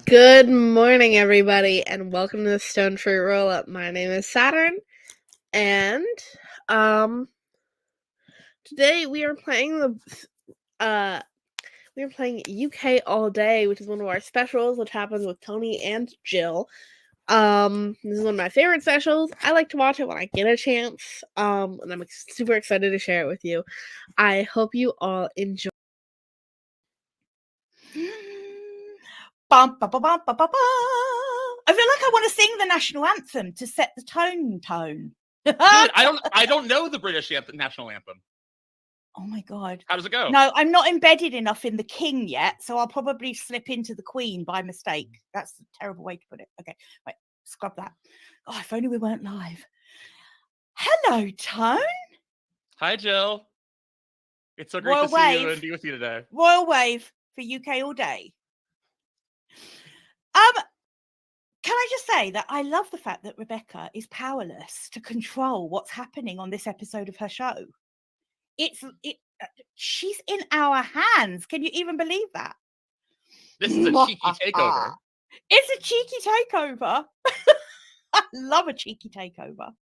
Good morning, everybody, and welcome to the Stone Fruit Roll Up. My name is Saturn, and today we are playing UK All Day, which is one of our specials, which happens with Tony and Jill. This is one of my favorite specials. I like to watch it when I get a chance. And I'm super excited to share it with you. I hope you all enjoy. Bum, ba, ba, bum, ba, ba, ba. I feel like I want to sing the national anthem to set the tone. Dude, I don't know the British national anthem. Oh my God. How does it go? No, I'm not embedded enough in the King yet, so I'll probably slip into the Queen by mistake. That's a terrible way to put it. Okay, wait, scrub that. Oh, if only we weren't live. Hello, Tone. Hi, Jill. It's so great Royal to see you and be with you today. Royal wave for UK All Day. Can I just say that I love the fact that Rebecca is powerless to control what's happening on this episode of her show. She's in our hands. Can you even believe that? This is a cheeky takeover. It's a cheeky takeover. I love a cheeky takeover.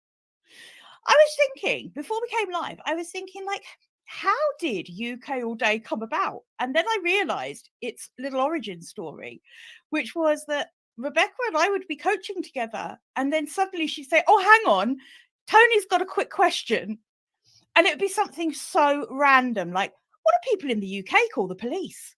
I was thinking, before we came live, how did UK All Day come about? And then I realised its little origin story, which was that Rebecca and I would be coaching together, and then suddenly she'd say, "Oh, hang on, Tony's got a quick question." And it would be something so random, like, what do people in the UK call the police?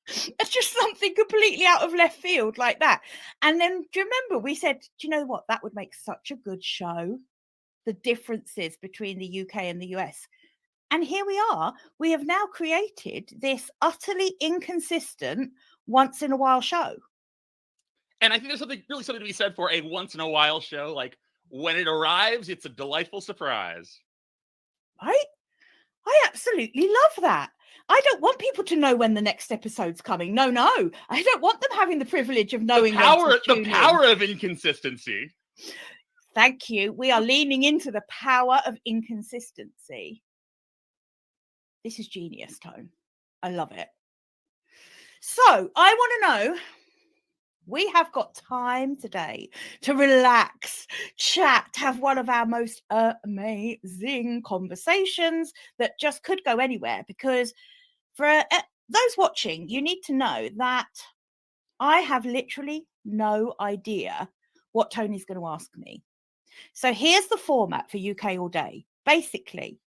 It's just something completely out of left field like that. And then, do you remember, we said, do you know what? That would make such a good show. The differences between the UK and the US. And here we are. We have now created this utterly inconsistent once in a while show. And I think there's something to be said for a once in a while show. Like, when it arrives, it's a delightful surprise. Right? I absolutely love that. I don't want people to know when the next episode's coming. No. I don't want them having the privilege of knowing the power of inconsistency. Thank you. We are leaning into the power of inconsistency. This is genius, Tone. I love it. So I want to know, we have got time today to relax, chat, have one of our most amazing conversations that just could go anywhere, because for those watching, you need to know that I have literally no idea what Tony's going to ask me. So here's the format for UK All Day. Basically,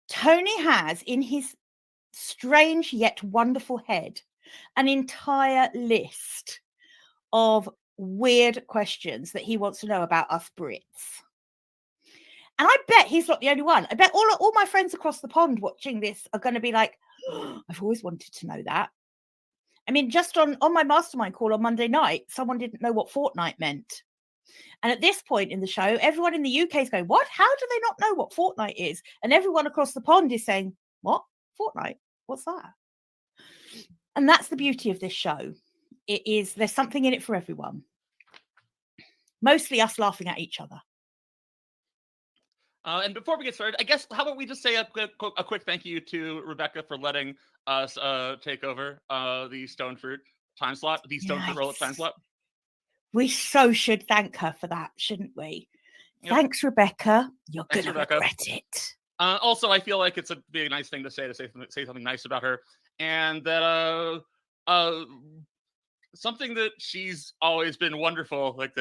Tony has in his strange yet wonderful head an entire list of weird questions that he wants to know about us Brits. And I bet he's not the only one. I bet all my friends across the pond watching this are going to be like, oh, I've always wanted to know that. I mean, just on my mastermind call on Monday night, someone didn't know what fortnight meant. And at this point in the show, everyone in the UK is going, what? How do they not know what fortnight is? And everyone across the pond is saying, what? Fortnight? What's that? And that's the beauty of this show. There's something in it for everyone. Mostly us laughing at each other. And before we get started, I guess, how about we just say a quick thank you to Rebecca for letting us take over the Stone Fruit time slot, the Stone Fruit roll-up time slot. We so should thank her for that, shouldn't we? Yep. Thanks, Rebecca. You're going to regret it. Also, I feel like it's a nice thing to say something nice about her, and that something that she's always been wonderful, like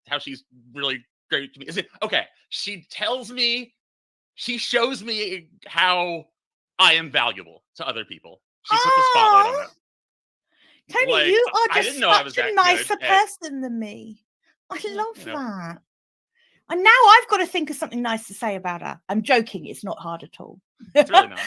how she's really great to me. Is it okay? She shows me how I am valuable to other people. She puts a spotlight on it. Tony, like, you are just such a nicer person than me. I love that. And now I've got to think of something nice to say about her. I'm joking. It's not hard at all. It's really not.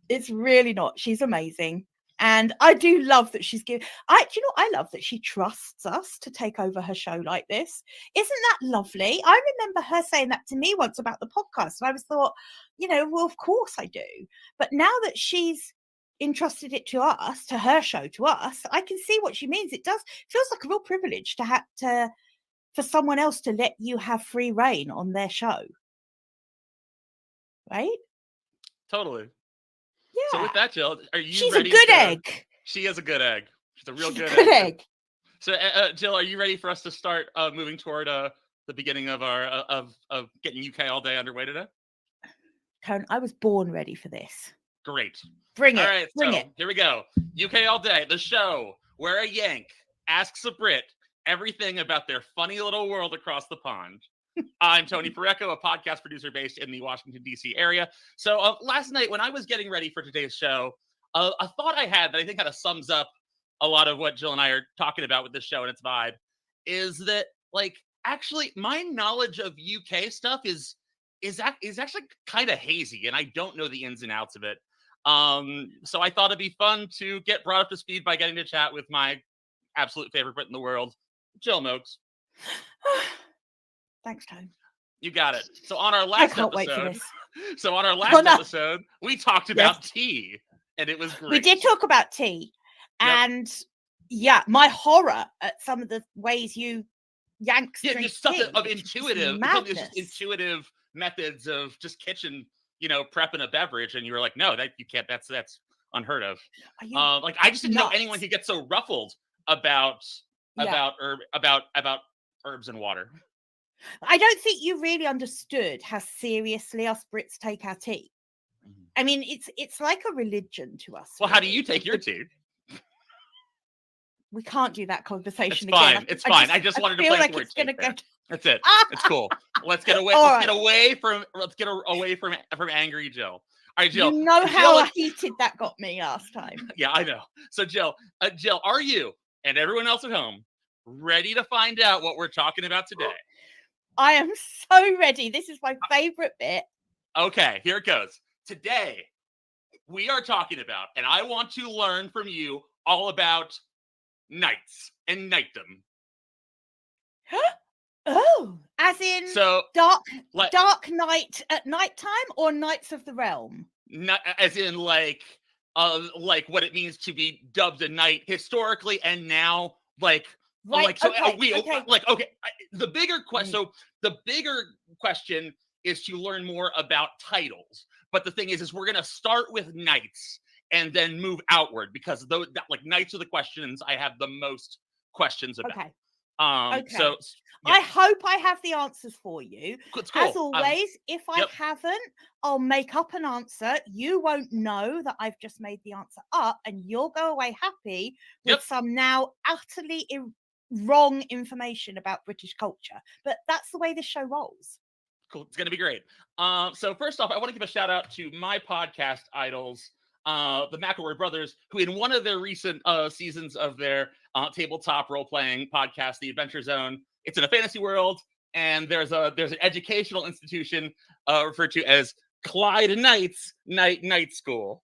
It's really not. She's amazing. And I do love that she's giving. I love that she trusts us to take over her show like this. Isn't that lovely? I remember her saying that to me once about the podcast. And I was thought, well, of course I do. But now that she's entrusted it to us, to her show, to us, I can see what she means. It feels like a real privilege for someone else to let you have free reign on their show. Right? Totally. Yeah. So with that, Jill, are you She's ready? She's a good egg. She is a good egg. It's a real good Good answer. egg. So, Jill, are you ready for us to start moving toward the beginning of our of getting UK all day underway today? Tone, I was born ready for this. Great. Bring All it. right, Bring so it. here we go. UK all day, the show where a Yank asks a Brit everything about their funny little world across the pond. I'm Tony Parecco, a podcast producer based in the Washington, D.C. area. So last night when I was getting ready for today's show, a thought I had that I think kind of sums up a lot of what Jill and I are talking about with this show and its vibe is that, like, actually my knowledge of UK stuff is actually kind of hazy, and I don't know the ins and outs of it. So I thought it'd be fun to get brought up to speed by getting to chat with my absolute favorite Brit in the world, Jill Mokes. Thanks, Tone. You got it. So on our last can't wait for episode, we talked about tea, and it was great. We did talk about tea, and yeah, my horror at some of the ways you Yanks drink just stuff tea, of intuitive, just intuitive methods of just kitchen, prepping a beverage, and you were like, no, that you can't. That's unheard of. Like I just didn't know anyone could get so ruffled about herbs and water. I don't think you really understood how seriously us Brits take our tea. I mean, it's like a religion to us. Well, really. How do you take your tea? We can't do that conversation again. It's fine. I just wanted to play with words. That's it. It's cool. Let's get away. Let's get away from angry Jill. All right, Jill. You know how heated that got me last time. Yeah, I know. So, Jill, are you and everyone else at home ready to find out what we're talking about today? I am so ready. This is my favorite bit. Okay, here it goes. Today, we are talking about, and I want to learn from you all about knights and knightdom. Oh, as in dark night at nighttime, or Knights of the Realm? Not as in like what it means to be dubbed a knight historically and now, The bigger question. So the bigger question is to learn more about titles. But the thing is we're going to start with knights and then move outward, because those knights are the questions I have the most questions about. Okay. So I hope I have the answers for you. It's cool. As always, if I haven't, I'll make up an answer. You won't know that I've just made the answer up, and you'll go away happy with some now utterly wrong information about British culture. But that's the way this show rolls. Cool. It's going to be great. So first off, I want to give a shout out to my podcast idols, the McElroy brothers, who in one of their recent seasons of their tabletop role-playing podcast, The Adventure Zone, it's in a fantasy world, and there's an educational institution referred to as Clyde Knights Night School.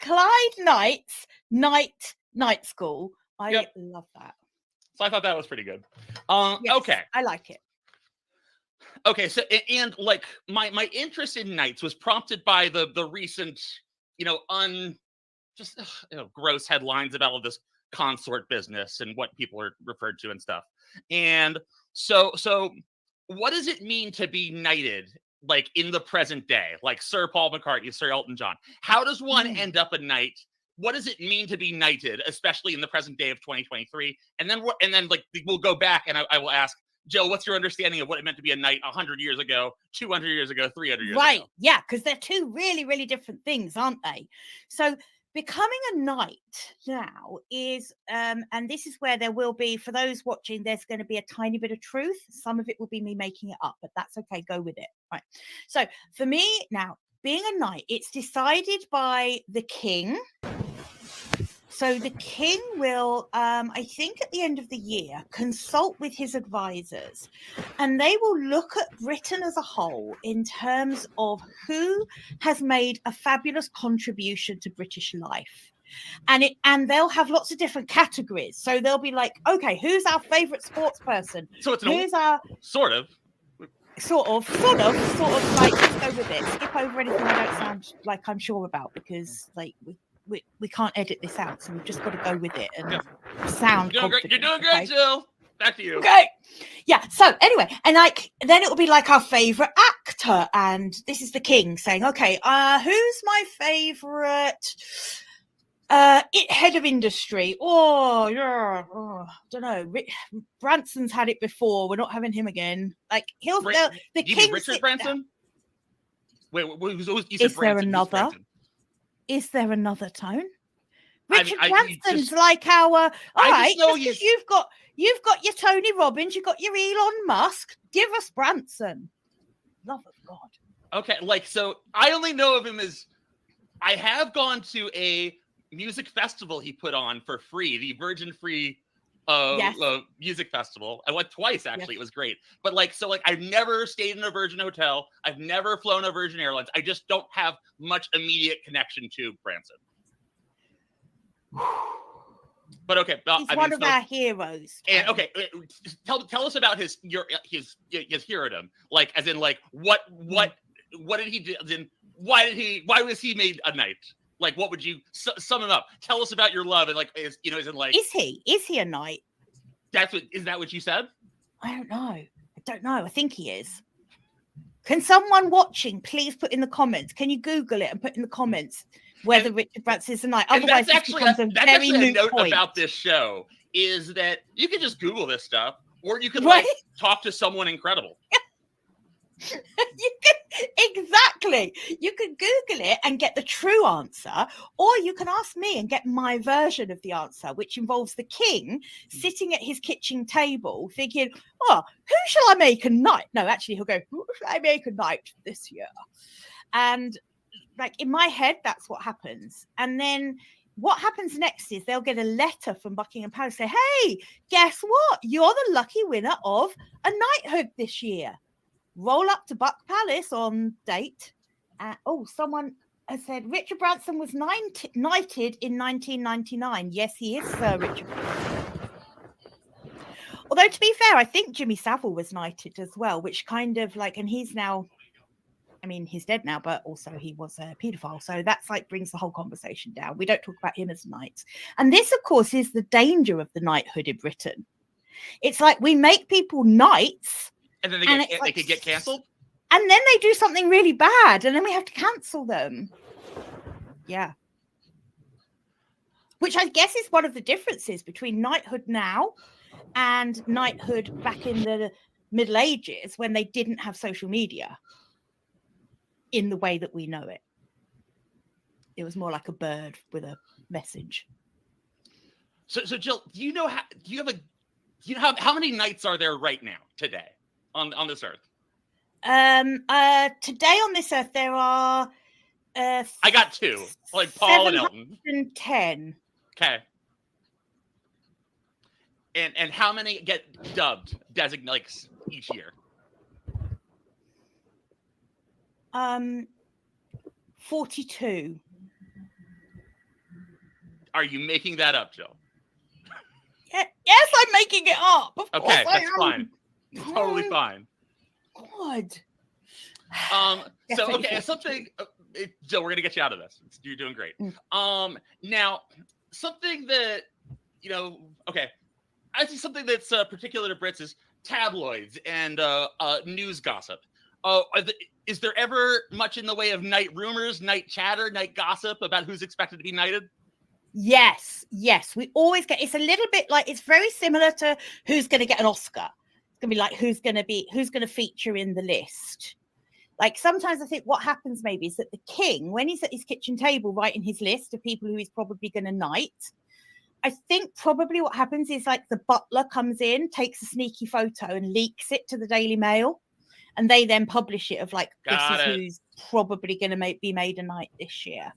Clyde Knights Night School. I love that. So I thought that was pretty good. Yes, okay. I like it. Okay, so and like my interest in knights was prompted by the recent, gross headlines about all of this consort business and what people are referred to and stuff. And so what does it mean to be knighted, like in the present day, like Sir Paul McCartney, Sir Elton John? How does one end up a knight? What does it mean to be knighted, especially in the present day of 2023? And then we'll go back, and I will ask, Jill, what's your understanding of what it meant to be a knight 100 years ago, 200 years ago, 300 years ago? Right, yeah, because they're two really, really different things, aren't they? So becoming a knight now is, and this is where there will be, for those watching, there's going to be a tiny bit of truth. Some of it will be me making it up, but that's okay. Go with it. Right. So for me now, being a knight, it's decided by the king. So the king will, I think at the end of the year, consult with his advisors, and they will look at Britain as a whole in terms of who has made a fabulous contribution to British life. And they'll have lots of different categories. So they'll be like, okay, who's our favorite sports person? So it's who's our sort of like, let's go with it. Skip over anything I don't sound like I'm sure about, because like we can't edit this out, so we've just got to go with it and sound confident. You're doing great, Jill. Back to you. Okay. Yeah. So anyway, and then it will be like our favorite actor, and this is the king saying, okay, who's my favorite Head of industry. Oh, yeah. Oh, don't know. Branson's had it before. We're not having him again. Like the you king. mean Richard Branson? Wait, you said Is there Branson, another? Branson? Is there another Tone? I Richard mean, Branson's like our. All right, know just 'cause you've got your Tony Robbins, you've got your Elon Musk. Give us Branson. Love of God. Okay, like, so I only know of him as I have gone to a music festival he put on for free, the Virgin Free music festival. I went twice, actually. Yes. It was great. But I've never stayed in a Virgin hotel. I've never flown a Virgin Airlines. I just don't have much immediate connection to Branson. But okay, he's one of our heroes. And okay, tell us about his herodom. Like, as in, like, what did he do? As in, why was he made a knight? Like, what would you sum him up? Tell us about your love, and like, is he a knight? Is that what you said? I don't know. I think he is. Can someone watching please put in the comments? Can you Google it and put in the comments whether Richard Branson is a knight? Otherwise, that's actually a note about this show is that you can just Google this stuff, or you can talk to someone incredible. You can Google it and get the true answer, or you can ask me and get my version of the answer, which involves the king sitting at his kitchen table thinking, oh, who shall I make a knight? No, actually he'll go, who shall I make a knight this year? And like, in my head, that's what happens. And then what happens next is they'll get a letter from Buckingham Palace say, hey, guess what? You're the lucky winner of a knighthood this year. Roll up to Buck Palace on date. Someone has said Richard Branson was knighted in 1999. Yes, he is, Sir Richard Branson. Although, to be fair, I think Jimmy Savile was knighted as well, which kind of like, and he's now, I mean, he's dead now, but also he was a paedophile. So that's like brings the whole conversation down. We don't talk about him as knights. And this, of course, is the danger of the knighthood in Britain. It's like we make people knights. And then they could get cancelled? And then they do something really bad, and then we have to cancel them. Yeah. Which I guess is one of the differences between knighthood now and knighthood back in the Middle Ages, when they didn't have social media in the way that we know it. It was more like a bird with a message. So Jill, do you know how many knights are there right now today on this earth? Today on this earth there are I got two, like Paul and Elton. 710. Okay. And how many get designated each year? 42. Are you making that up, Jill? Yes, I'm making it up. Of course that's fine. Totally fine. God. So okay, something, Jill, we're gonna get you out of this. You're doing great. Now something that I see something that's particular to Brits is tabloids and news gossip. Is there ever much in the way of night rumors, night chatter, night gossip about who's expected to be knighted? Yes. We always get. It's a little bit like, it's very similar to who's going to get an Oscar. It's going to be like who's going to feature in the list. Like, sometimes I think what happens maybe is that the king, when he's at his kitchen table writing his list of people who he's probably going to knight, I think probably what happens is like the butler comes in, takes a sneaky photo and leaks it to the Daily Mail, and they then publish it of like, who's probably going to be made a knight this year.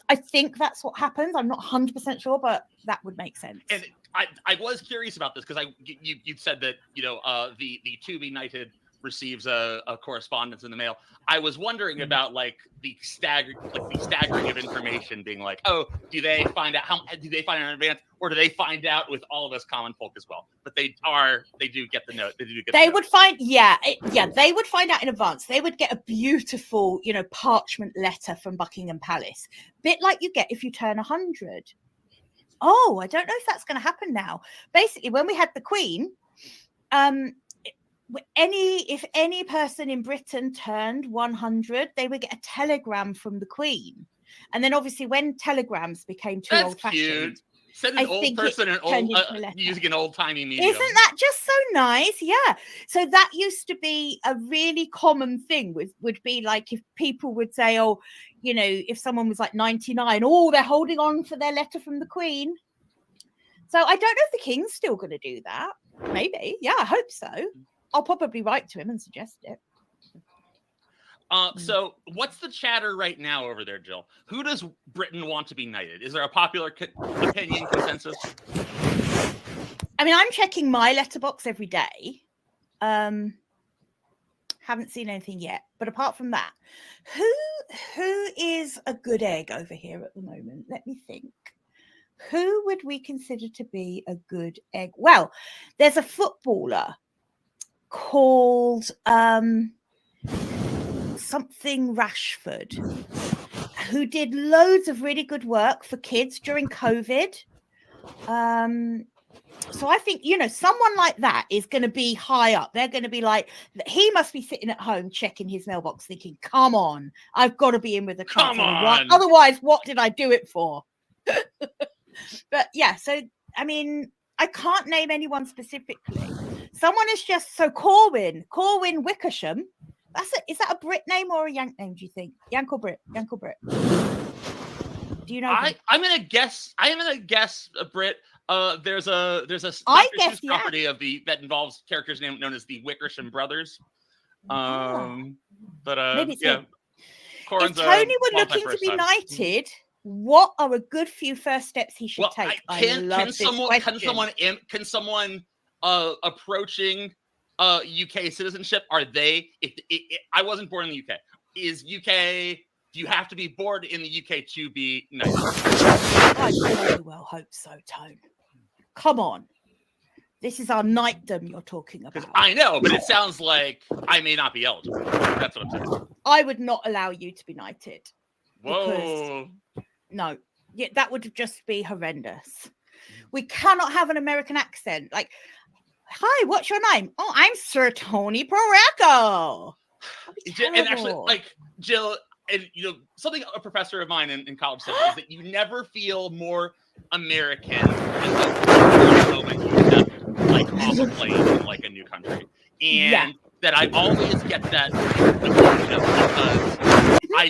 I think that's what happens. I'm not 100% sure, but that would make sense. And I was curious about this because you said that the to be knighted receives a correspondence in the mail. I was wondering about like the staggering of information being like, oh, do they find out in advance, or do they find out with all of us common folk as well? But they do get the note. They would find they would find out in advance. They would get a beautiful, parchment letter from Buckingham Palace, bit like you get if you turn 100. Oh, I don't know if that's going to happen now. Basically, when we had the Queen, if any person in Britain turned 100, they would get a telegram from the Queen And then obviously when telegrams became too That's old-fashioned, cute. Send I an old think it person turned into a letter. using an old-timey medium. Isn't that just so nice? Yeah. So that used to be a really common thing. Would be like if people would say, oh, you know, if someone was like 99, oh, they're holding on for their letter from the Queen. So I don't know if the King's still going to do that. Maybe. Yeah, I hope so. I'll probably write to him and suggest it. So what's the chatter right now over there, Jill? Who does Britain want to be knighted? Is there a popular opinion consensus? I mean, I'm checking my letterbox every day. Haven't seen anything yet. But apart from that, who is a good egg over here at the moment? Let me think. Who would we consider to be a good egg? Well, there's a footballer called something Rashford, who did loads of really good work for kids during COVID. So I think, you know, someone like that is going to be high up. They're going to be like, he must be sitting at home checking his mailbox thinking, come on, I've got to be in with a chance. Come on. Otherwise, what did I do it for? But yeah, so, I mean, I can't name anyone specifically. Someone is just, so Corwin Wickersham. Is that a Brit name or a Yank name, do you think? Yank or Brit? Yank or Brit? Do you know? I'm gonna guess a Brit. There's a I Dr. guess, Seuss property that involves characters known as the Wickersham brothers. Maybe it's yeah. him. If Tony were looking to be knighted, what are a good few first steps he should take? Can someone approaching UK citizenship, are they? If I wasn't born in the UK, is UK? Do you have to be born in the UK to be knighted? I very well hope so, Tone. Come on. This is our knightdom you're talking about. I know, but it sounds like I may not be eligible. That's what I'm saying. I would not allow you to be knighted. Whoa. No. Yeah, that would just be horrendous. We cannot have an American accent. Like, hi, what's your name? Oh, I'm Sir Tony Pareco. And actually, like, Jill, and you know, something a professor of mine in college said is that you never feel more American than the moment you step like off a plane in like a new country. And that I always get that because I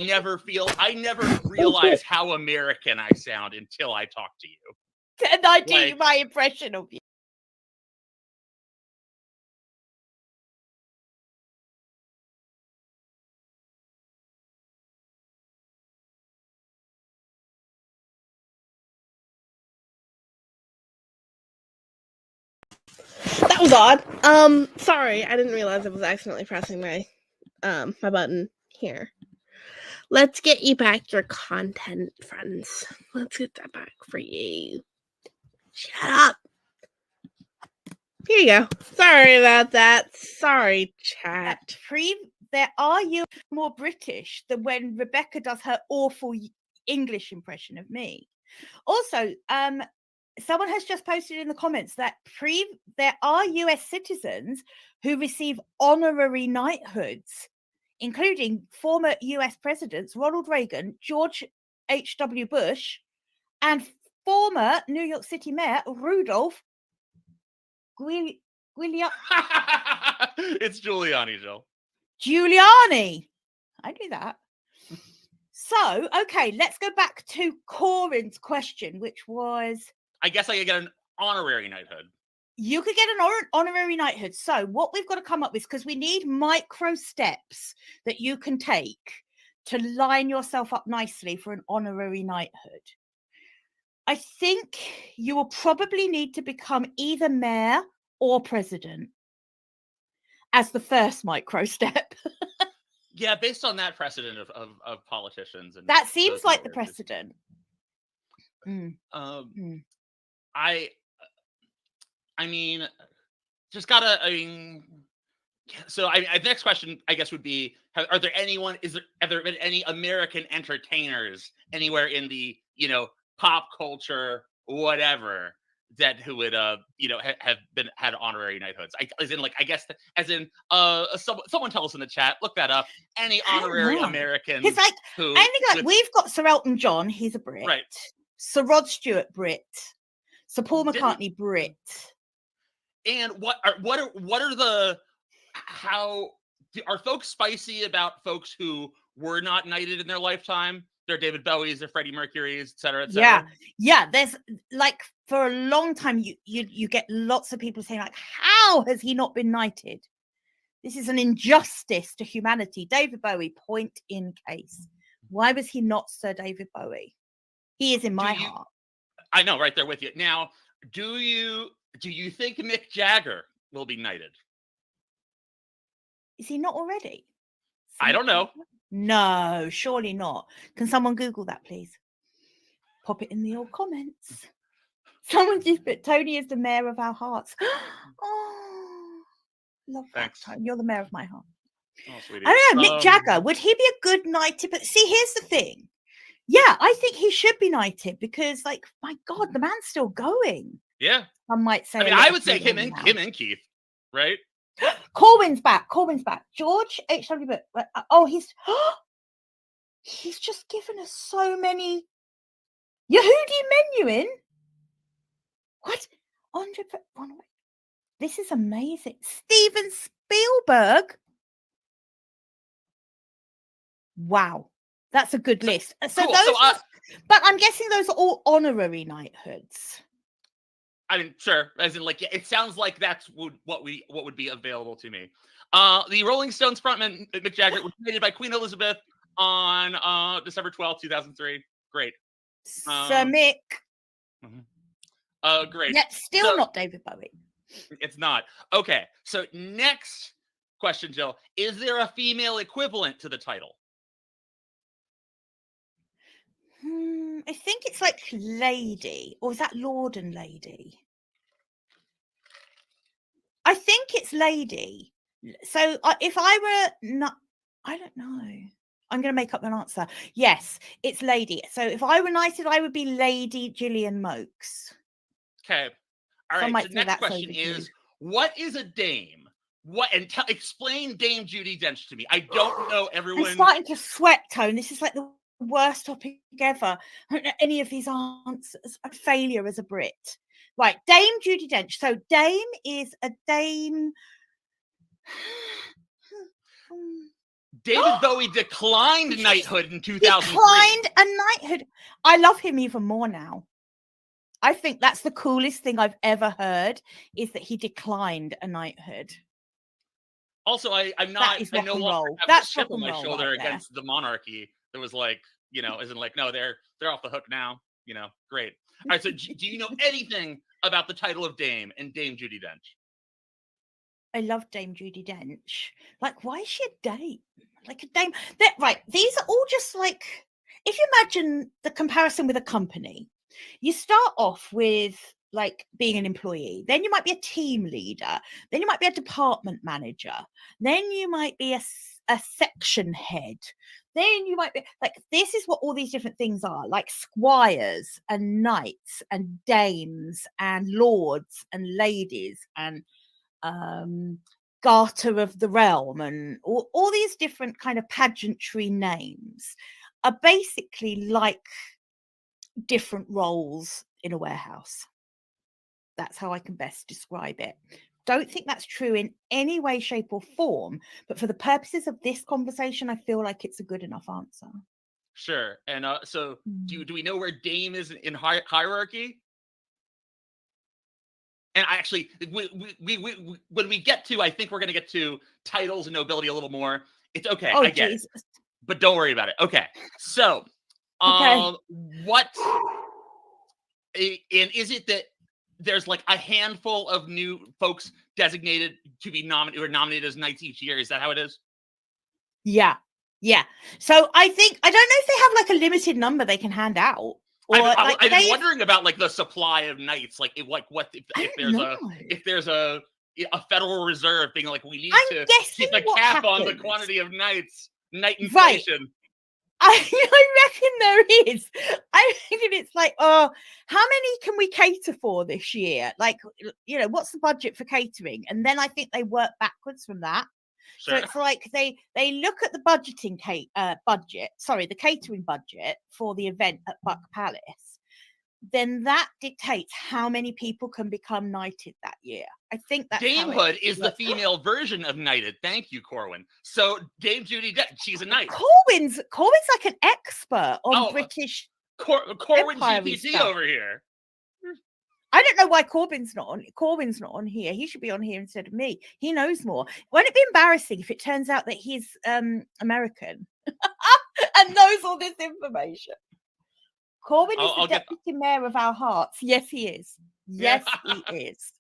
never realize how American I sound until I talk to you. And I do my impression of you. That was odd. Sorry, I didn't realize I was accidentally pressing my my button here. Let's get you back your content, friends. Let's get that back for you. Shut up. Here you go. Sorry about that. Sorry, chat. There are you more British than when Rebecca does her awful English impression of me. Also, someone has just posted in the comments that there are US citizens who receive honorary knighthoods, including former US presidents Ronald Reagan, George H.W. Bush, and former New York City Mayor Rudolph Giuliani. It's Giuliani, Jill. Giuliani. I knew that. So, okay, let's go back to Corin's question, which was... I guess I could get an honorary knighthood. You could get an honorary knighthood. So what we've got to come up with, because we need micro steps that you can take to line yourself up nicely for an honorary knighthood. I think you will probably need to become either mayor or president as the first micro step. Yeah, based on that precedent of politicians. And that seems like the precedent. I mean, just gotta. I mean, so the next question, I guess, would be: have there been any American entertainers anywhere in the pop culture whatever who would have had honorary knighthoods. I guess someone tell us in the chat. Look that up. Any honorary Americans? It's like who I think like we've got Sir Elton John. He's a Brit. Right. Sir Rod Stewart, Brit. Sir Paul McCartney, Brit. And what are folks spicy about folks who were not knighted in their lifetime? They're David Bowie's, they're Freddie Mercury's, et cetera, et cetera. Yeah. There's like for a long time you get lots of people saying like, how has he not been knighted? This is an injustice to humanity. David Bowie, point in case. Why was he not Sir David Bowie? He is in my heart. I know, right there with you. Now, do you think Mick Jagger will be knighted? Is he not already? I don't know. No, surely not. Can someone Google that, please? Pop it in the old comments. Someone just put Tony is the mayor of our hearts. Oh, love that, Tony. You're the mayor of my heart. Oh, sweetie. I don't know, Mick Jagger. Would he be a good knighted? But see, here's the thing. Yeah, I think he should be knighted because, like, my God, the man's still going. Yeah. Some might say. I mean, I would say him and Keith, right? Corwin's back. George H.W. Bush. Oh, he's just given us so many Yehudi menuhin. What? Andre, this is amazing. Steven Spielberg. Wow, that's a good list. So cool. those, but I'm guessing those are all honorary knighthoods. I mean, sure. As in, like, it sounds like that's what would be available to me. The Rolling Stones frontman Mick Jagger was knighted by Queen Elizabeth on December 12th, 2003. Great. Sir Mick. Great. Yet still not David Bowie. It's not. Okay. So next question, Jill. Is there a female equivalent to the title? I think it's like lady, or is that Lord and Lady? I think it's lady. So if I were not, I don't know. I'm going to make up an answer. Yes, it's lady. So if I were knighted, I would be Lady Gillian Mokes. Okay. All right. So next question is, what is a dame? Explain Dame Judi Dench to me. I don't know everyone. I'm starting to sweat, Tone. This is like the worst topic ever. I don't know any of these answers. A failure as a Brit. Right, Dame Judi Dench. So dame is a dame. David Bowie declined knighthood in 2003. Declined a knighthood. I love him even more now. I think that's the coolest thing I've ever heard is that he declined a knighthood. Also, I no longer have a chip on my shoulder against the monarchy. That was like, isn't like, no, they're off the hook now. Great. All right. So do you know anything about the title of Dame and Dame Judi Dench? I love Dame Judi Dench. Like, why is she a dame? Like a dame. Right. These are all just like, if you imagine the comparison with a company, you start off with like being an employee, then you might be a team leader, then you might be a department manager, then you might be a section head, then you might be like, this is what all these different things are, like squires and knights and dames and lords and ladies and garter of the realm and all these different kind of pageantry names are basically like different roles in a warehouse. That's how I can best describe it. Don't think that's true in any way, shape, or form, but for the purposes of this conversation, I feel like it's a good enough answer. Sure. And so do we know where dame is in hierarchy? And actually, we when we get to, I think we're going to get to titles and nobility a little more. It's okay. I get it. But don't worry about it. Okay. So, what, and is it that there's like a handful of new folks designated to be nominated or nominated as knights each year? Is that how it is? Yeah. So I don't know if they have like a limited number they can hand out. I've been wondering about like the supply of knights, like if there's a Federal Reserve being like, we need to keep a cap on the quantity of knights, knight inflation. I reckon there is. I reckon it's like, oh, how many can we cater for this year? Like, what's the budget for catering? And then I think they work backwards from that. Sure. So it's like they look at the the catering budget for the event at Buck Palace. Then that dictates how many people can become knighted that year. I think that's Damehood is the female version of knighted. Thank you, Corwin. So Dame Judi Dench, she's a knight. Corwin's like an expert on British. Corwin Empire GPT stuff. over here. I don't know why Corwin's not on here. He should be on here instead of me. He knows more. Won't it be embarrassing if it turns out that he's American and knows all this information? Corwin is the deputy mayor of our hearts. Yes, he is. Yes, he is.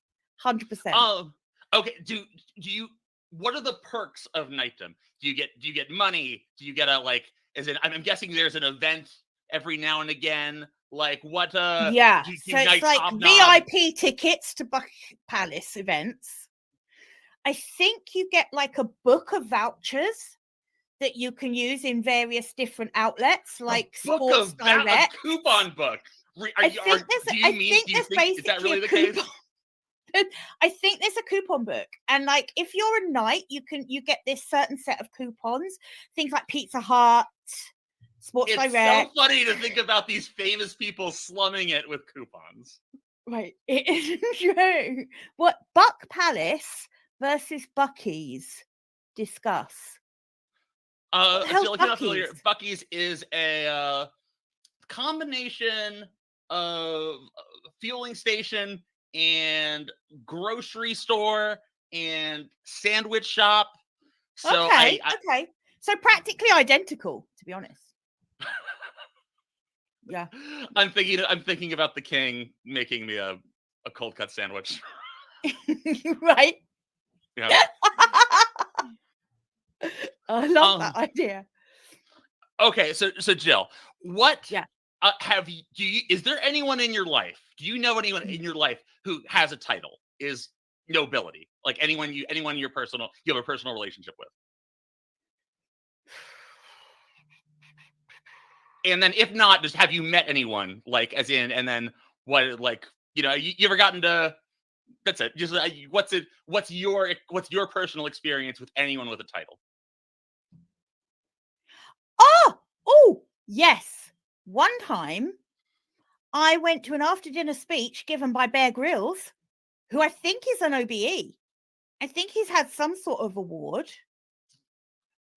100%. Okay. Do you? What are the perks of knightdom? Do you get money? Do you get I'm guessing there's an event every now and again. Like what? Yeah. So it's like VIP tickets to Buck Palace events. I think you get like a book of vouchers that you can use in various different outlets, like Sports Direct. A coupon book. I think is that really the case? I think there's a coupon book, and like if you're a knight, you get this certain set of coupons, things like Pizza Hut, Sports Direct. It's so funny to think about these famous people slumming it with coupons. Right, it is true. What Buck Palace versus Buc-ee's? Discuss. Buc-ee's is a combination of fueling station and grocery store and sandwich shop. So okay. So practically identical, to be honest. Yeah. I'm thinking about the king making me a cold cut sandwich. Right. Yeah. I love that idea. Okay, so Jill, what? Yeah. Is there anyone in your life? Do you know anyone in your life who has a title? Is nobility like anyone you have a personal relationship with? And then if not, just have you met anyone? Like as in, and then what? Like you ever gotten to? That's it. Just what's your personal experience with anyone with a title? Oh, yes. One time, I went to an after-dinner speech given by Bear Grylls, who I think is an OBE. I think he's had some sort of award.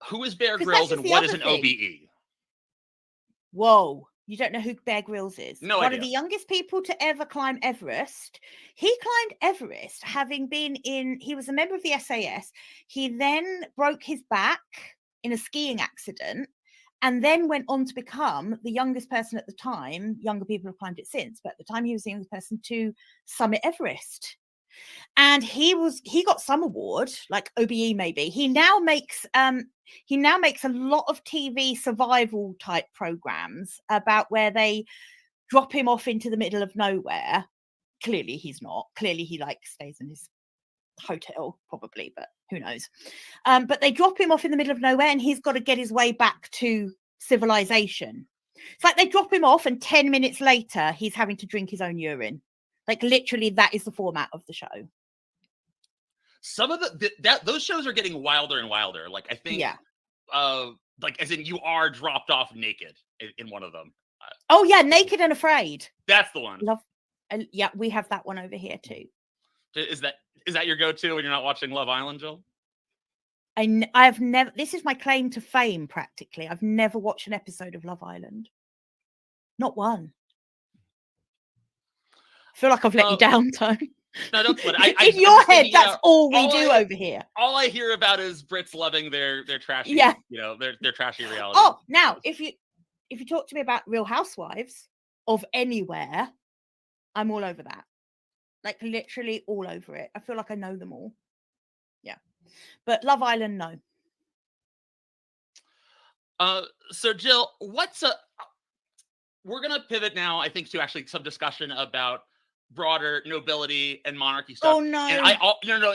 Who is Bear Grylls and what is an OBE? Whoa. You don't know who Bear Grylls is? No One idea. of the youngest people to ever climb Everest. He climbed Everest having been he was a member of the SAS. He then broke his back in a skiing accident and then went on to become the youngest person at the time. Younger people have climbed it since, but at the time he was the youngest person to summit Everest. And he got some award, like OBE maybe. He now makes a lot of TV survival type programs about where they drop him off into the middle of nowhere. Clearly he's not. Clearly he stays in his hotel probably, but who knows. But they drop him off in the middle of nowhere and he's got to get his way back to civilization. It's like they drop him off and 10 minutes later he's having to drink his own urine. Like literally that is the format of the show. Some of those shows are getting wilder and wilder. Like I think, as in you are dropped off naked in one of them. Oh yeah, Naked and Afraid. That's the one. Yeah, we have that one over here too. Is that your go-to when you're not watching Love Island, Jill? I've never. This is my claim to fame. Practically, I've never watched an episode of Love Island. Not one. I feel like I've let you down, Tone. No, don't split. In your head, that's all we do over here. All I hear about is Brits loving their trashy, their trashy reality. Oh, now if you talk to me about Real Housewives of anywhere, I'm all over that. Like literally all over it. I feel like I know them all. Yeah, but Love Island, no. So Jill, we're gonna pivot now, I think, to actually some discussion about broader nobility and monarchy stuff. Oh no! And no,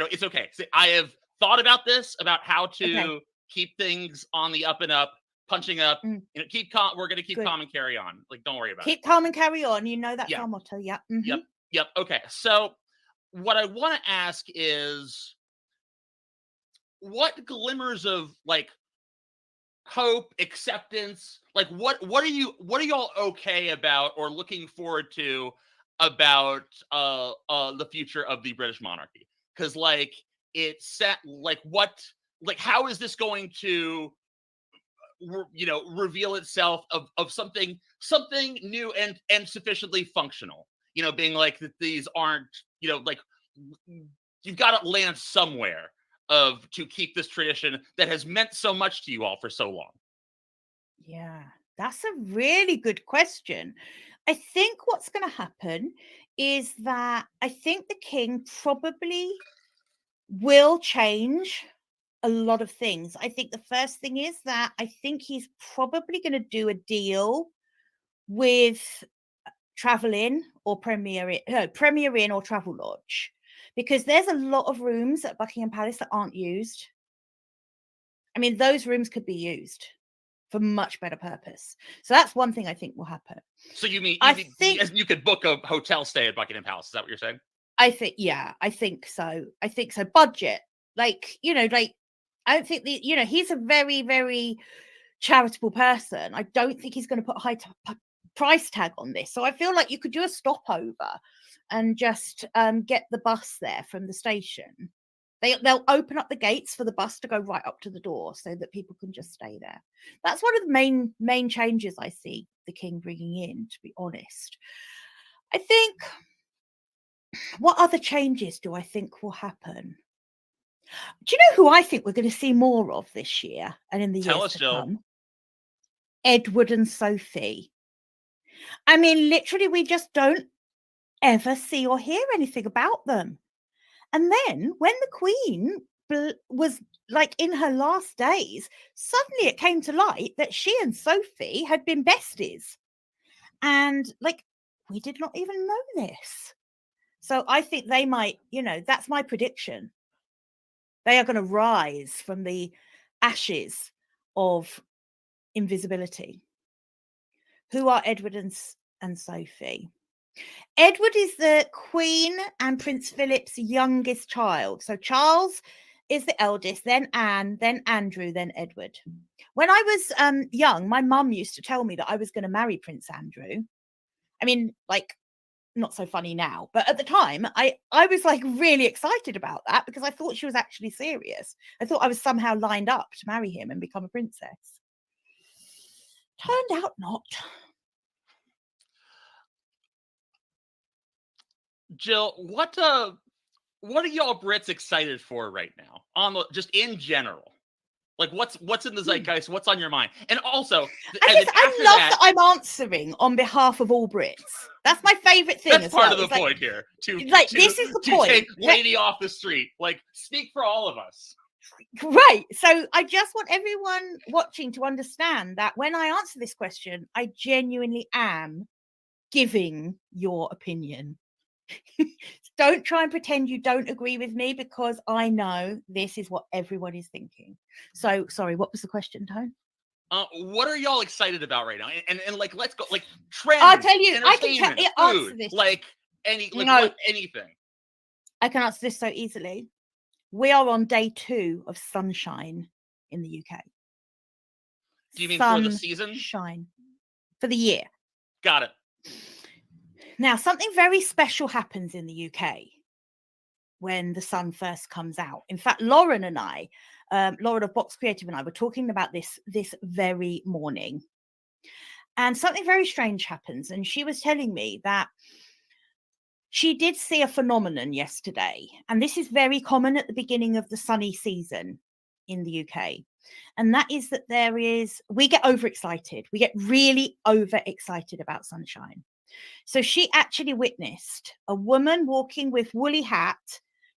it's okay. So I have thought about this, about how to keep things on the up and up punching up. Mm. Keep calm. We're gonna keep Good. calm and carry on. Like, don't worry about it. Keep calm and carry on. You know that's Yeah. our motto. Yeah. Mhm. Yep. Okay. So, what I want to ask is, what glimmers of like hope, acceptance, like what are y'all okay about or looking forward to about the future of the British monarchy? Because like it's set like how is this going to reveal itself of something new and sufficiently functional, being like that these aren't, like you've got to land somewhere to keep this tradition that has meant so much to you all for so long. Yeah, that's a really good question. I think what's going to happen is that I think the king probably will change a lot of things. I think the first thing is that I think he's probably going to do a deal with Travel Inn or Premier Inn or Travel Lodge, because there's a lot of rooms at Buckingham Palace that aren't used. I mean, those rooms could be used for much better purpose. So that's one thing I think will happen. So you mean think you could book a hotel stay at Buckingham Palace? Is that what you're saying? I think so. Budget, like I don't think he's a very, very charitable person. I don't think he's going to put a high price tag on this. So I feel like you could do a stopover and just get the bus there from the station. They'll open up the gates for the bus to go right up to the door so that people can just stay there. That's one of the main changes I see the king bringing in, to be honest. I think, what other changes do I think will happen? Do you know who I think we're going to see more of this year and in the years to come? Edward and Sophie. I mean, literally, we just don't ever see or hear anything about them. And then when the Queen was like in her last days, suddenly it came to light that she and Sophie had been besties. And like, we did not even know this. So I think they might, that's my prediction. They are going to rise from the ashes of invisibility. Who are Edward and Sophie? Edward is the Queen and Prince Philip's youngest child. So Charles is the eldest, then Anne, then Andrew, then Edward. When I was young, my mum used to tell me that I was going to marry Prince Andrew. I mean, like, not so funny now, but at the time, I was like really excited about that because I thought she was actually serious. I thought I was somehow lined up to marry him and become a princess. Turned out not. Jill, what are y'all Brits excited for right now? Just in general, like what's in the zeitgeist? What's on your mind? And also, I love that I'm answering on behalf of all Brits. That's my favorite thing. That's part of the point here. This is the point. Take lady off the street. Like, speak for all of us. Right. So I just want everyone watching to understand that when I answer this question, I genuinely am giving your opinion. Don't try and pretend you don't agree with me, because I know this is what everyone is thinking. So, sorry, what was the question, Tone? What are y'all excited about right now? And like, let's go, like, trends. I'll tell you, I can answer this. Like, anything. I can answer this so easily. We are on day 2 of sunshine in the UK. Do you mean for the season? Sunshine. For the year. Got it. Now, something very special happens in the UK when the sun first comes out. In fact, Lauren and I, Lauren of Box Creative and I, were talking about this very morning. And something very strange happens. And she was telling me that she did see a phenomenon yesterday. And this is very common at the beginning of the sunny season in the UK. And that is that we get overexcited. We get really overexcited about sunshine. So she actually witnessed a woman walking with woolly hat,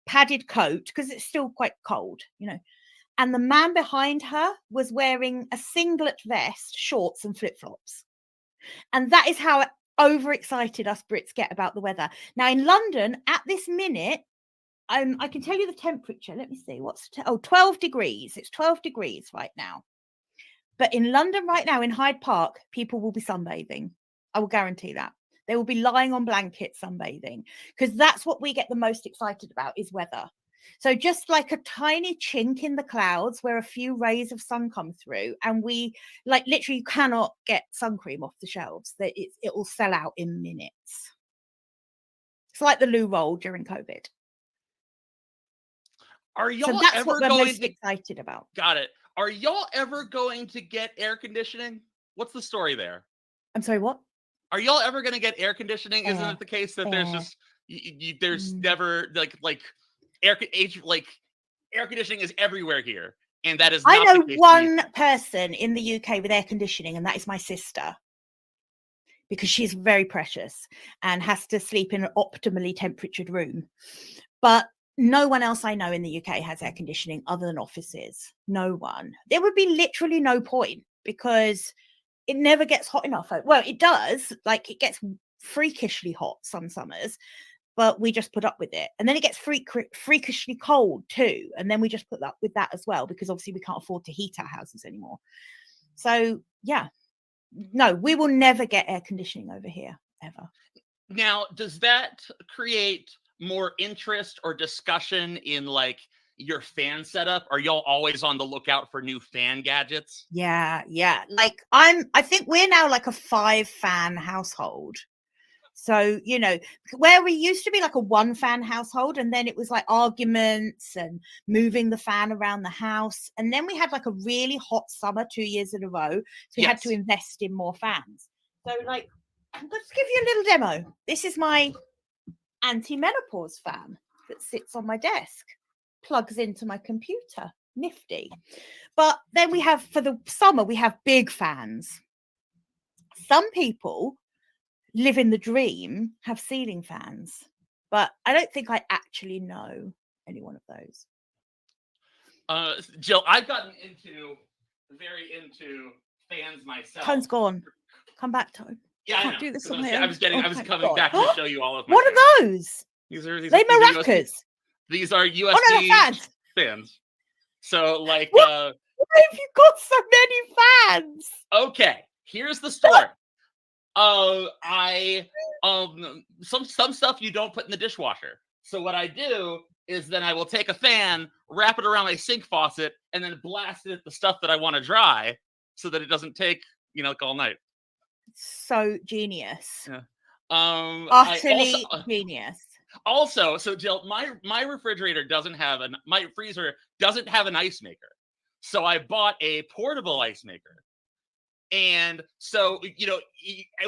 padded coat, because it's still quite cold, and the man behind her was wearing a singlet vest, shorts and flip-flops. And that is how overexcited us Brits get about the weather. Now in London at this minute, I can tell you the temperature. Let me see. 12 degrees. It's 12 degrees right now. But in London right now, in Hyde Park, people will be sunbathing. I will guarantee that. They will be lying on blankets sunbathing, because that's what we get the most excited about, is weather. So just like a tiny chink in the clouds where a few rays of sun come through, and we like literally cannot get sun cream off the shelves. That it will sell out in minutes. It's like the loo roll during COVID. Are y'all So that's ever what we're going most to excited about. Got it. Are y'all ever going to get air conditioning? What's the story there? I'm sorry, what? Are y'all ever going to get air conditioning? Isn't it the case that there's just there's never like air conditioning is everywhere here, and that is not I know the case one person in the UK with air conditioning, and that is my sister, because she's very precious and has to sleep in an optimally temperatured room. But no one else I know in the UK has air conditioning other than offices. No one. There would be literally no point, because it never gets hot enough. Well, it does. Like, it gets freakishly hot some summers, but we just put up with it. And then it gets freakishly cold too. And then we just put up with that as well, because obviously we can't afford to heat our houses anymore. So yeah, no, we will never get air conditioning over here, ever. Now, does that create more interest or discussion in like your fan setup? Are y'all always on the lookout for new fan gadgets? Yeah. Like I think we're now like a 5-fan household. So, you know, where we used to be like a 1-fan household, and then it was like arguments and moving the fan around the house. And then we had like a really hot summer 2 years in a row. So we had to invest in more fans. So like, let's give you a little demo. This is my anti-menopause fan that sits on my desk, plugs into my computer. Nifty. But then we have, for the summer, we have big fans. Some people live in the dream, have ceiling fans, but I don't think I actually know any one of those. Jill, I've gotten very into fans myself. Tone's gone. Come back, Tone. Yeah, I can't do this on my own. I was coming back to show you all of my What fans. are those? These are maracas. These are USB Oh, no, fans. fans. So like why have you got so many fans? Okay, here's the story. Some stuff you don't put in the dishwasher. So what I do is then I will take a fan, wrap it around my sink faucet, and then blast it at the stuff that I want to dry, so that it doesn't take like all night. So genius. Yeah. Utterly genius. Also, so Jill, my refrigerator my freezer doesn't have an ice maker. So I bought a portable ice maker. And so,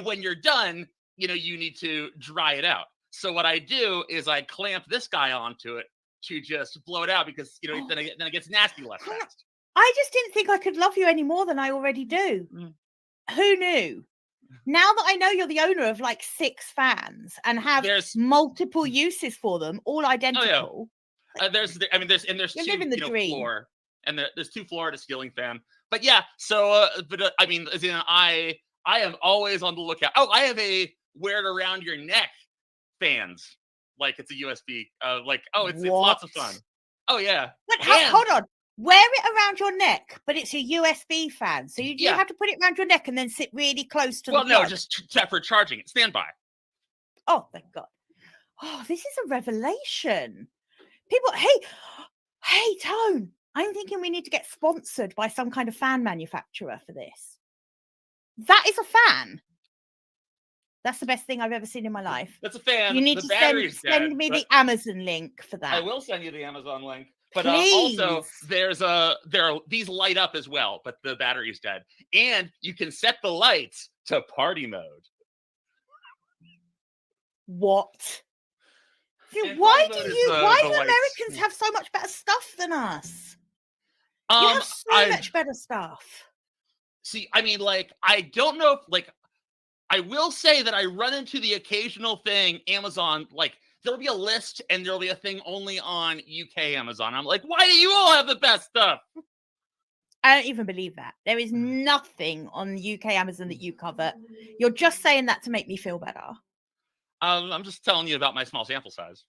when you're done, you need to dry it out. So what I do is I clamp this guy onto it to just blow it out, because, then it gets nasty less fast. I just didn't think I could love you any more than I already do. Who knew? Now that I know you're the owner of like 6 fans and have multiple uses for them, all identical. Oh, yeah. There's 2 floor, and there's 2 floor to ceiling fan. But yeah, so I mean, as in, I am always on the lookout. Oh, I have a wear it around your neck fans, like it's a USB. It's lots of fun. Oh yeah. But hold on. Wear it around your neck, but it's a USB fan. So you have to put it around your neck and then sit really close to the plug. Well, no, just for charging it. Standby. Oh, thank God. Oh, this is a revelation. People, hey, Tone, I'm thinking we need to get sponsored by some kind of fan manufacturer for this. That is a fan. That's the best thing I've ever seen in my life. That's a fan. You need to send me the Amazon link for that. I will send you the Amazon link. But also, these light up as well, but the battery's dead. And you can set the lights to party mode. What? Why do Americans have so much better stuff than us? You have so much better stuff. See, I mean, I don't know if, I will say that I run into the occasional thing, Amazon, there'll be a list and there'll be a thing only on UK Amazon. I'm like, why do you all have the best stuff? I don't even believe that. There is nothing on UK Amazon that you cover. You're just saying that to make me feel better. I'm just telling you about my small sample size.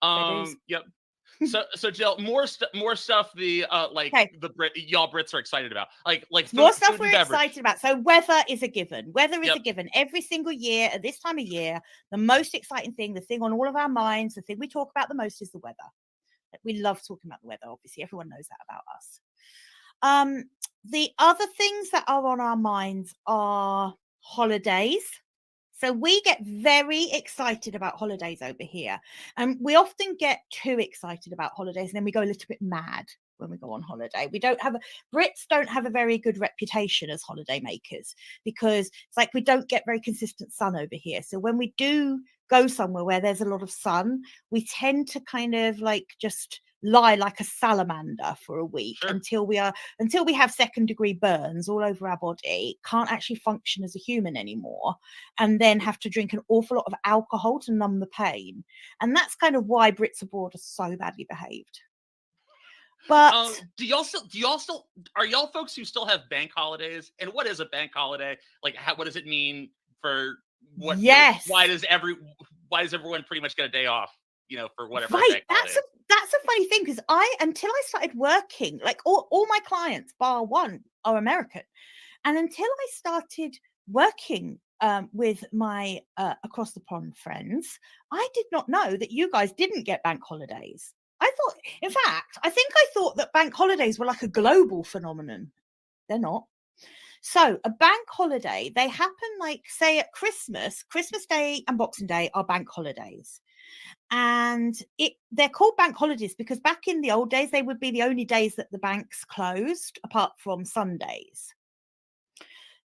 Yep. So Jill, more stuff. The Okay. the y'all Brits are excited about, like More food, stuff food we're and beverage. excited about. So weather is a given. Weather is Yep. a given. Every single year at this time of year, the most exciting thing, the thing on all of our minds, the thing we talk about the most is the weather. We love talking about the weather. Obviously, everyone knows that about us. The other things that are on our minds are holidays. So we get very excited about holidays over here. And we often get too excited about holidays and then we go a little bit mad when we go on holiday. Brits don't have a very good reputation as holiday makers because it's like we don't get very consistent sun over here. So when we do go somewhere where there's a lot of sun, we tend to kind of like just lie like a salamander for a week until we have second degree burns all over our body, can't actually function as a human anymore, and then have to drink an awful lot of alcohol to numb the pain. And that's kind of why Brits abroad are so badly behaved. But do y'all still are y'all folks who still have bank holidays? And what is a bank holiday? Like, what does it mean for what? Yes. Why does everyone pretty much get a day off? For whatever. Right. That's a funny thing because until I started working, like all my clients, bar one, are American, and until I started working with my across the pond friends, I did not know that you guys didn't get bank holidays. I thought that bank holidays were like a global phenomenon. They're not. So a bank holiday, they happen like, say, at Christmas Day and Boxing Day are bank holidays. And they're called bank holidays because back in the old days, they would be the only days that the banks closed apart from Sundays.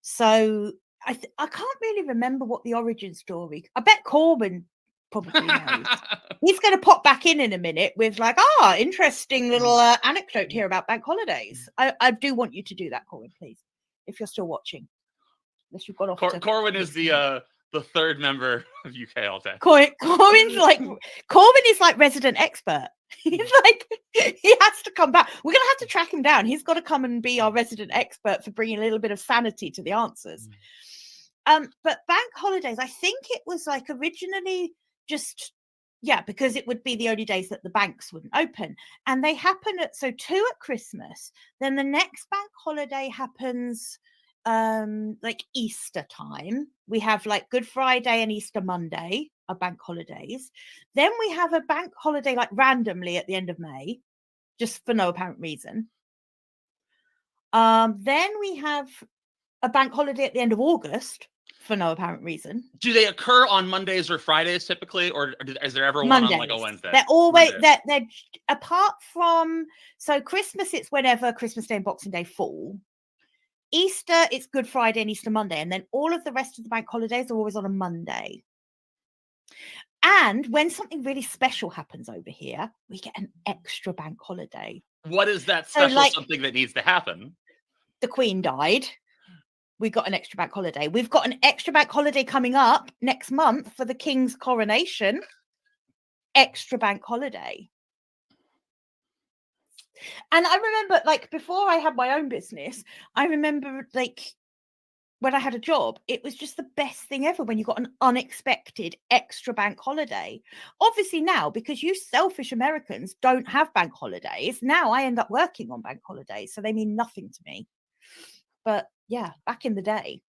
So I can't really remember what the origin story. I bet Corbin probably knows. He's going to pop back in a minute with like, interesting little anecdote here about bank holidays. I do want you to do that, Corbin, please, if you're still watching. Unless you've got off. Corwin is the third member of UK All Day. Corbin is like resident expert. He's like, he has to come back. We're gonna have to track him down. He's got to come and be our resident expert for bringing a little bit of sanity to the answers. But bank holidays, I think it was like originally just because it would be the only days that the banks wouldn't open, and they happen two at Christmas. Then the next bank holiday happens like Easter time. We have like Good Friday and Easter Monday are bank holidays. Then we have a bank holiday like randomly at the end of May, just for no apparent reason. Then we have a bank holiday at the end of August for no apparent reason. Do they occur on Mondays or Fridays typically, or is there ever Mondays. one on like a Wednesday? They're always they're apart from Christmas, it's whenever Christmas Day and Boxing Day fall. Easter, it's Good Friday and Easter Monday, and then all of the rest of the bank holidays are always on a Monday. And when something really special happens over here, we get an extra bank holiday. What is that special something that needs to happen? The Queen died. We got an extra bank holiday. We've got an extra bank holiday coming up next month for the King's coronation. Extra bank holiday. And I remember, like, before I had my own business, I remember, like, when I had a job, it was just the best thing ever when you got an unexpected extra bank holiday. Obviously now, because you selfish Americans don't have bank holidays, now I end up working on bank holidays, so they mean nothing to me. But yeah, back in the day.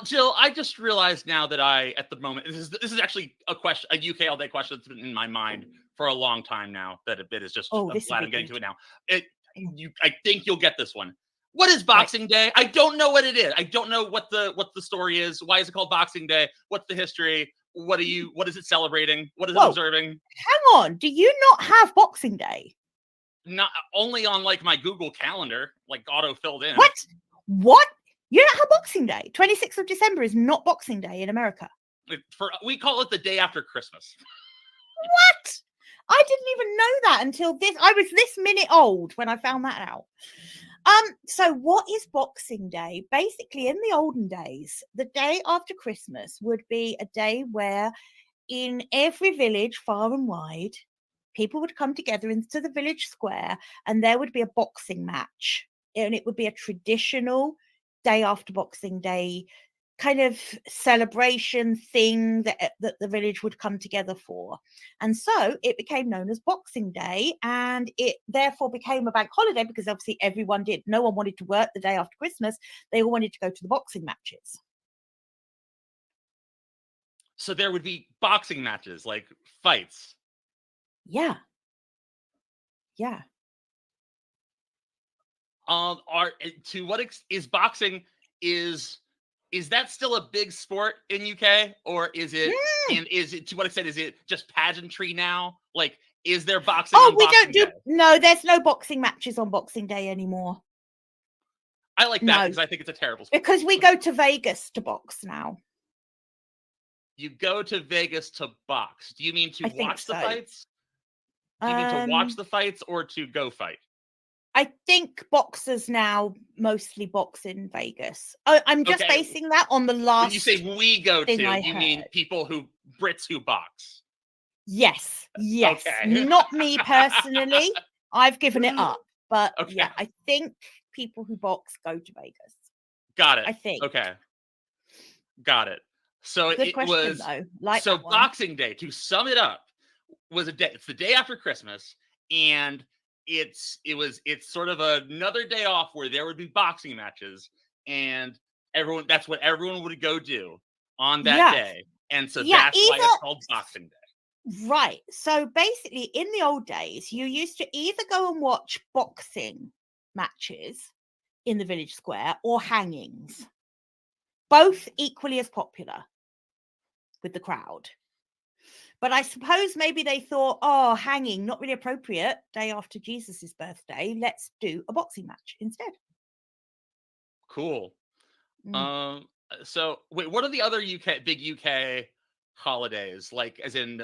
Jill, I just realized now that at the moment, this is actually a UK All Day question that's been in my mind for a long time now. That a bit is just. I'm glad I'm getting to it now. I think you'll get this one. What is Boxing Day? I don't know what it is. I don't know what the story is. Why is it called Boxing Day? What's the history? What is it celebrating? What is it observing? Hang on. Do you not have Boxing Day? Not only on like my Google Calendar, like auto filled in. What? You don't have Boxing Day. 26th of December is not Boxing Day in America. We call it the day after Christmas. What? I didn't even know that until this. I was this minute old when I found that out. So what is Boxing Day? Basically, in the olden days, the day after Christmas would be a day where in every village, far and wide, people would come together into the village square and there would be a boxing match. And it would be a traditional day after Boxing Day kind of celebration thing that the village would come together for. And so it became known as Boxing Day, and it therefore became a bank holiday because obviously everyone did. No one wanted to work the day after Christmas. They all wanted to go to the boxing matches. So there would be boxing matches, like fights. Yeah. Yeah. To what is boxing, is that still a big sport in UK, or is it? Yeah. And is it, to what extent is it just pageantry now? Like, is there boxing? Oh, on we Boxing don't do. Day? No, there's no boxing matches on Boxing Day anymore. I like that No. because I think it's a terrible sport. Because we go to Vegas to box now. You go to Vegas to box. Do you mean to I think watch the so. fights? Do you mean to watch the fights or to go fight? I think boxers now mostly box in Vegas. I'm just Okay. basing that on the last. When you say we go to, thing I you mean heard. people Brits who box. Yes. Okay. Not me personally. I've given it up. But Okay. yeah, I think people who box go to Vegas. Got it. I think. Okay. Got it. So Good it question, was though. Like so that one. Boxing Day, to sum it up, was a day. It's the day after Christmas, and it's sort of another day off where there would be boxing matches, and that's what everyone would go do on that day. And so that's why it's called Boxing Day. Right. So basically, in the old days, you used to either go and watch boxing matches in the village square or hangings, both equally as popular with the crowd. But I suppose maybe they thought, oh, hanging, not really appropriate, day after Jesus's birthday. Let's do a boxing match instead. Cool. So wait, what are the other big UK holidays? Like, as in,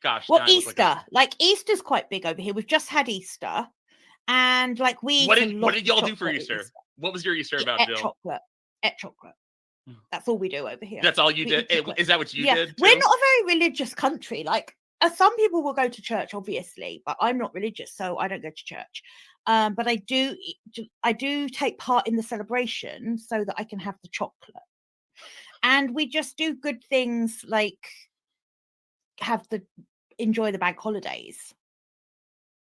gosh. Well, Easter. Like Easter's quite big over here. We've just had Easter, and like what did y'all do for Easter? What was your Easter about, Jill? Chocolate. Ate chocolate. That's all we do over here. That's all you did? Is that what you did too? We're not a very religious country. Like, some people will go to church, obviously, but I'm not religious, so I don't go to church. But I do take part in the celebration so that I can have the chocolate. And we just do good things like enjoy the bank holidays.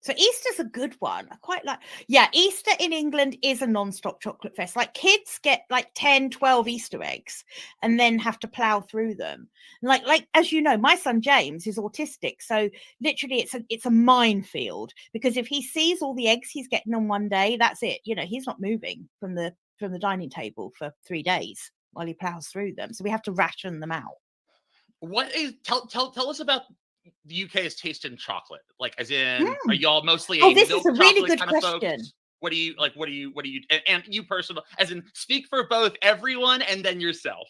So Easter's a good one. I quite like. Yeah, Easter in England is a non-stop chocolate fest. Like, kids get like 10, 12 Easter eggs and then have to plow through them. Like as you know, my son James is autistic, so literally it's a minefield, because if he sees all the eggs he's getting on one day, that's it. You know, he's not moving from the dining table for 3 days while he plows through them. So we have to ration them out. What is tell us about the UK's taste in chocolate? Like, as in, are y'all mostly this is a really good kind question. What do you like? What do you and you personally, as in, speak for both everyone and then yourself?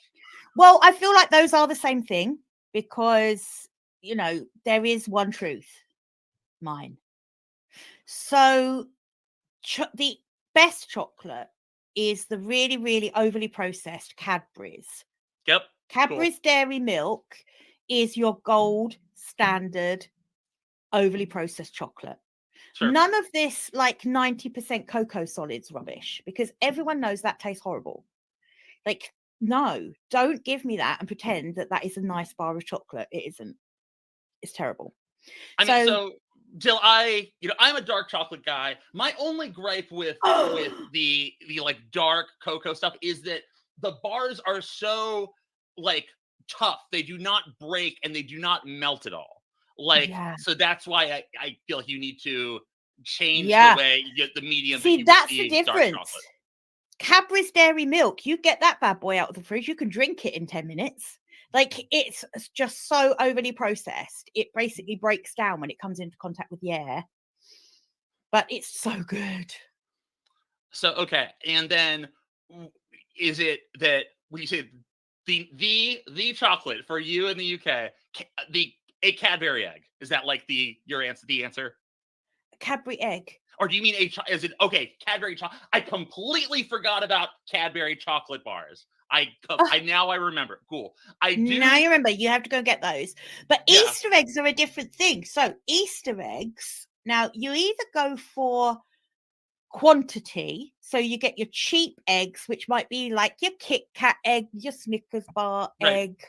Well, I feel like those are the same thing, because, you know, there is one truth, mine. So the best chocolate is the really, really overly processed Cadbury's. Yep. Cadbury's Dairy Milk is your gold standard overly processed chocolate. Sure. None of this like 90% cocoa solids rubbish, because everyone knows that tastes horrible. Like, no, don't give me that and pretend that is a nice bar of chocolate. It isn't. It's terrible. I mean, so Jill, I'm a dark chocolate guy. My only gripe with the like dark cocoa stuff is that the bars are so like tough. They do not break and they do not melt at all. Like, so that's why I feel like you need to change the way the medium. See, that's the difference. Cadbury's Dairy Milk, you get that bad boy out of the fridge, you can drink it in 10 minutes. Like, it's just so overly processed. It basically breaks down when it comes into contact with the air. But it's so good. So, okay. And then is it that when you say the chocolate for you in the UK, a Cadbury egg, is that like the answer? Cadbury egg. Or do you mean Cadbury chocolate? I completely forgot about Cadbury chocolate bars. Now I remember. Cool. Now you remember. You have to go get those. But Easter eggs are a different thing. So Easter eggs, now you either go for quantity. So you get your cheap eggs, which might be like your Kit Kat egg, your Snickers bar Right. egg,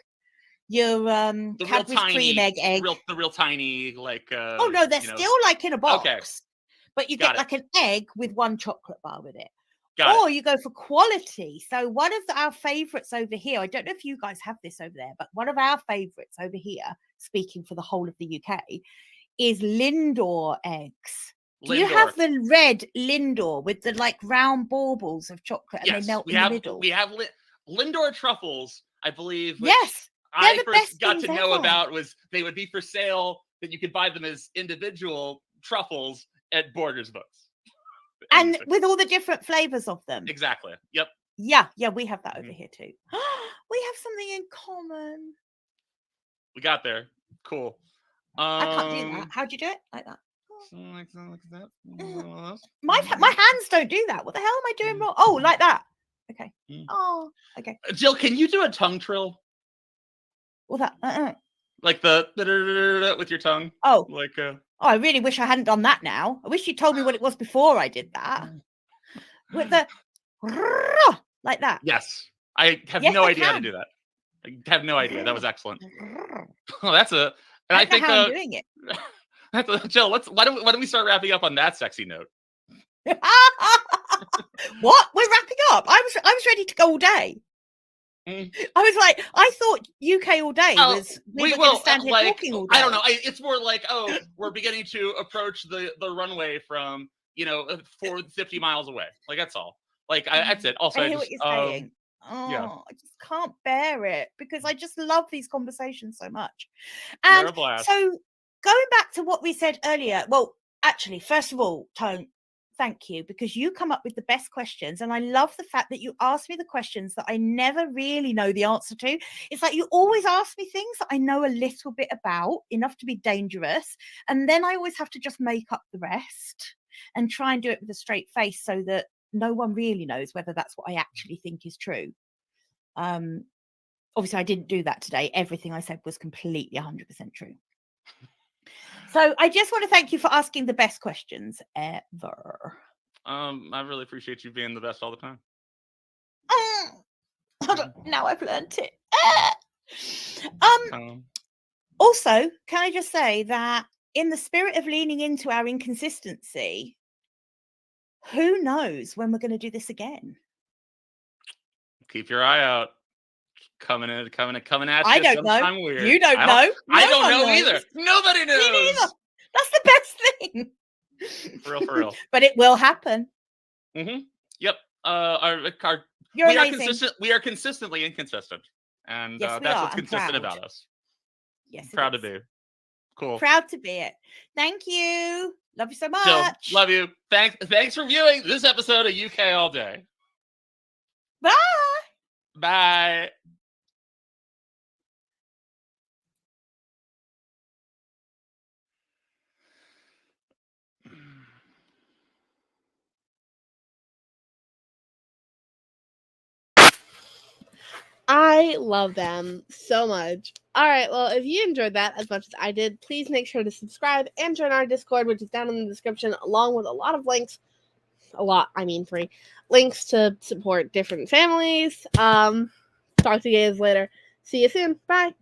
your The real Cadbury's cream tiny, egg egg. the real tiny, like. Oh no, they're still like in a box. Okay. But you Got get it. like an egg with one chocolate bar with it. Got Or you go for quality. So one of our favorites over here, I don't know if you guys have this over there, but one of our favorites over here, speaking for the whole of the UK, is Lindor eggs. Do you have the red Lindor with the like round baubles of chocolate and they melt in the middle? We have Lindor truffles, I believe. Which Yes. I first got to know about was they would be for sale, that you could buy them as individual truffles at Borders Books. And with all the different flavors of them. Exactly. Yep. Yeah, we have that over here too. We have something in common. We got there. Cool. I can't do that. How'd you do it? Like that. Like that. My hands don't do that. What the hell am I doing wrong? Oh, like that. Okay. Oh, okay. Jill, can you do a tongue trill? Well, that. Like the with your tongue. Oh. Like. Oh, I really wish I hadn't done that now. I wish you told me what it was before I did that. With the like that. Yes. I have no idea how to do that. I have no idea. That was excellent. Oh, that's a. And I think how I'm doing it. Jill, why don't we start wrapping up on that sexy note? What? We're wrapping up. I was ready to go all day. I was like, I thought UK all day was we were going to stand here talking all day. I don't know. It's more like, we're beginning to approach the runway from 50 miles away. Like that's all. Like that's it. Also, I hear what you're saying. Yeah. I just can't bear it because I just love these conversations so much. And so going back to what we said earlier, well, actually, first of all, Tone, thank you, because you come up with the best questions. And I love the fact that you ask me the questions that I never really know the answer to. It's like you always ask me things that I know a little bit about, enough to be dangerous. And then I always have to just make up the rest and try and do it with a straight face so that no one really knows whether that's what I actually think is true. Obviously, I didn't do that today. Everything I said was completely 100% true. So I just want to thank you for asking the best questions ever. I really appreciate you being the best all the time. Now I've learned it. Also, can I just say that in the spirit of leaning into our inconsistency, who knows when we're going to do this again? Keep your eye out. Coming at you. I don't know. Weird. You don't know. I don't know either. Nobody knows. Me neither. That's the best thing. For real. But it will happen. Mm-hmm. Yep. You're amazing. We are consistently inconsistent, and yes, that's what's consistent about us. Yes, proud to be. Cool. Proud to be it. Thank you. Love you so much. Jill, love you. Thanks for viewing this episode of UK All Day. Bye. Bye. I love them so much. All right, well, if you enjoyed that as much as I did, please make sure to subscribe and join our Discord, which is down in the description, along with a lot of links. Free links to support different families. Talk to you guys later. See you soon. Bye.